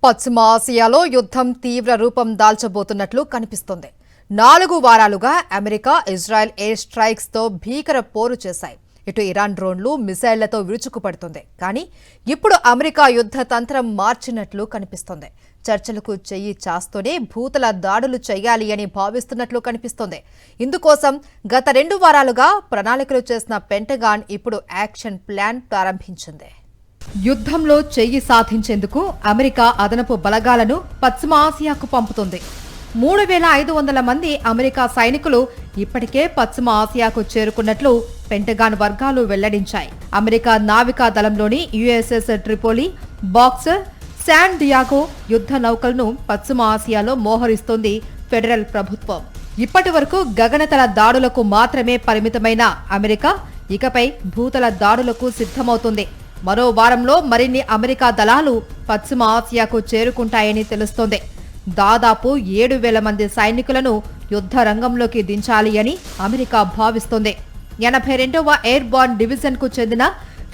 పశ్చిమ ఆసియాలో యుద్ధం తీవ్ర రూపం దాల్చబోతున్నట్లు కనిపిస్తోంది. 4 వారాలుగా అమెరికా, ఇజ్రాయెల్ ఎయిర్ స్ట్రైక్స్ తో భీకర పోరు చేశాయి. ఇటు ఇరాన్ డ్రోన్లు, మిసైళ్లతో విరుచుకుపడుతుంది. కానీ ఇప్పుడు అమెరికా యుద్ధ తంత్రం మార్చినట్లు కనిపిస్తోంది. చర్చలకు చెయ్యి చాస్తూనే భూతల దాడులు చేయాలి అని భావిస్తున్నట్లు కనిపిస్తోంది. ఇందుకోసం గత 2 వారాలుగా ప్రణాళికలు చేసిన పెంటగాన్ ఇప్పుడు యాక్షన్ ప్లాన్ ప్రారంభించింది. యుద్ధంలో చెయ్యి సాధించేందుకు అమెరికా అదనపు బలగాలను పశ్చిమ ఆసియాకు పంపుతుంది. 3500 మంది అమెరికా సైనికులు ఇప్పటికే పశ్చిమ ఆసియాకు చేరుకున్నట్లు పెంటగాన్ వర్గాలు వెల్లడించాయి. అమెరికా నావికా దళంలోని USS Tripoli, Boxer, San Diego యుద్ధ నౌకలను పశ్చిమ ఆసియాలో మోహరిస్తోంది ఫెడరల్ ప్రభుత్వం. ఇప్పటి వరకు గగనతల దాడులకు మాత్రమే పరిమితమైన అమెరికా ఇకపై భూతల దాడులకు సిద్ధమవుతుంది. మరో వారంలో మరిన్ని అమెరికా దళాలు పశ్చిమ ఆసియాకు చేరుకుంటాయని తెలుస్తోంది. దాదాపు 7,000 మంది సైనికులను యుద్ధ రంగంలోకి దించాలి అని అమెరికా భావిస్తోంది. 82వ ఎయిర్ బార్న్ డివిజన్ కు చెందిన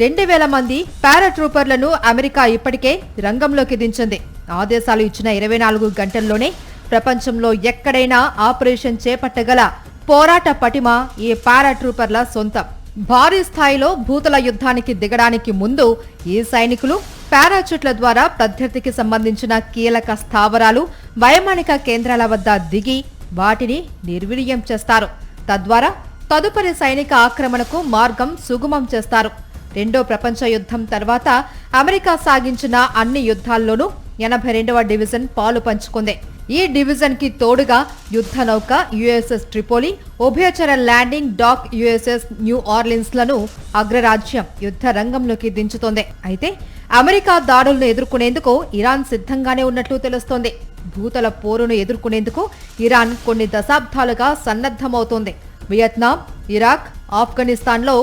2,000 మంది పారాట్రూపర్లను అమెరికా ఇప్పటికే రంగంలోకి దించింది. ఆదేశాలు ఇచ్చిన 24 గంటల్లోనే ప్రపంచంలో ఎక్కడైనా ఆపరేషన్ చేపట్టగల పోరాట పటిమ ఈ పారాట్రూపర్ల సొంతం. భారీ స్థాయిలో భూతల యుద్ధానికి దిగడానికి ముందు ఈ సైనికులు పారాచూట్ల ద్వారా ప్రత్యర్థికి సంబంధించిన కీలక స్థావరాలు, వైమానిక కేంద్రాల వద్ద దిగి వాటిని నిర్వీర్యం చేస్తారు. తద్వారా తదుపరి సైనిక ఆక్రమణకు మార్గం సుగమం చేస్తారు. రెండో ప్రపంచ యుద్ధం తర్వాత అమెరికా సాగించిన అన్ని యుద్ధాల్లోనూ 82వ డివిజన్ పాలు పంచుకుంది. ఈ డివిజన్ కి తోడుగా యుద్ధ నౌక యుఎస్ఎస్ ట్రిపోలి, ఉభయచర landing dock USS New Orleans లను అగ్రరాజ్యం యుద్ధ రంగంలోకి దించుతోంది. అయితే అమెరికా దాడులను ఎదుర్కొనేందుకు ఇరాన్ సిద్ధంగానే ఉన్నట్లు తెలుస్తోంది. భూతల పోరును ఎదుర్కొనేందుకు ఇరాన్ కొన్ని దశాబ్దాలుగా సన్నద్ధమవుతోంది. వియత్నాం, ఇరాక్, ఆఫ్ఘనిస్తాన్లో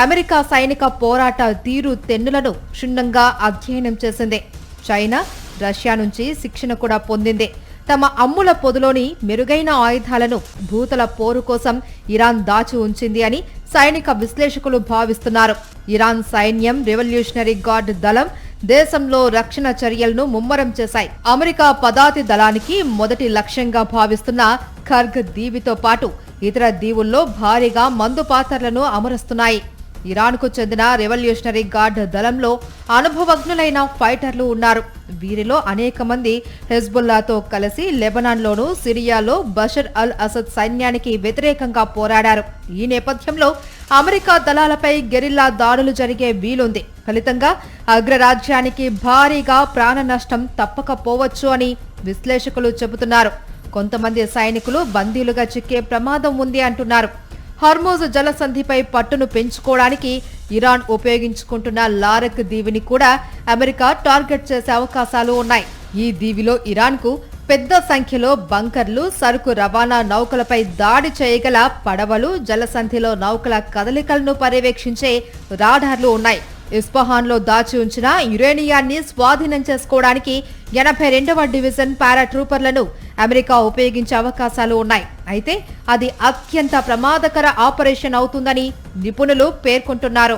అమెరికా సైనిక పోరాట తీరు తెన్నులను క్షుణ్ణంగా అధ్యయనం చేసింది. చైనా, రష్యా నుంచి శిక్షణ కూడా పొందింది. తమ అమ్ముల పొదులోని మెరుగైన ఆయుధాలను భూతల పోరు కోసం ఇరాన్ దాచి ఉంచింది అని సైనిక విశ్లేషకులు భావిస్తున్నారు. ఇరాన్ సైన్యం, రెవల్యూషనరీ గార్డ్ దళం దేశంలో రక్షణ చర్యలను ముమ్మరం చేశాయి. అమెరికా పదాతి దళానికి మొదటి లక్ష్యంగా భావిస్తున్న ఖర్గ్ దీవితో పాటు ఇతర దీవుల్లో భారీగా మందు పాత్రలను అమరుస్తున్నాయి. ఇరాన్కు చెందిన రెవల్యూషనరీ గార్డ్ దళంలో అనుభవజ్ఞులైన ఫైటర్లు ఉన్నారు. వీరిలో అనేక మంది హెజ్బుల్లాతో కలిసి లెబనాన్లోనూ, సిరియాలో బషర్ అల్ అసద్ సైన్యానికి వ్యతిరేకంగా పోరాడారు. ఈ నేపథ్యంలో అమెరికా దళాలపై గెరిల్లా దాడులు జరిగే వీలుంది. ఫలితంగా అగ్రరాజ్యానికి భారీగా ప్రాణ నష్టం తప్పకపోవచ్చు అని విశ్లేషకులు చెబుతున్నారు. కొంతమంది సైనికులు బందీలుగా చిక్కే ప్రమాదం ఉంది అంటున్నారు. హర్మోజ్ జలసంధిపై పట్టును పెంచుకోవడానికి ఇరాన్ ఉపయోగించుకుంటున్న లారక్ దీవిని కూడా అమెరికా టార్గెట్ చేసే అవకాశాలు ఉన్నాయి. ఈ దీవిలో ఇరాన్కు పెద్ద సంఖ్యలో బంకర్లు, సరుకు రవాణా నౌకలపై దాడి చేయగల పడవలు, జలసంధిలో నౌకల కదలికలను పర్యవేక్షించే రాడార్లు ఉన్నాయి. ఇస్ఫహాన్లో దాచి ఉంచిన యురేనియాన్ని స్వాధీనం చేసుకోవడానికి 82వ డివిజన్ పారాట్రూపర్లను అమెరికా ఉపయోగించే అవకాశాలు ఉన్నాయి. అయితే అది అత్యంత ప్రమాదకర ఆపరేషన్ అవుతుందని నిపుణులు పేర్కొంటున్నారు.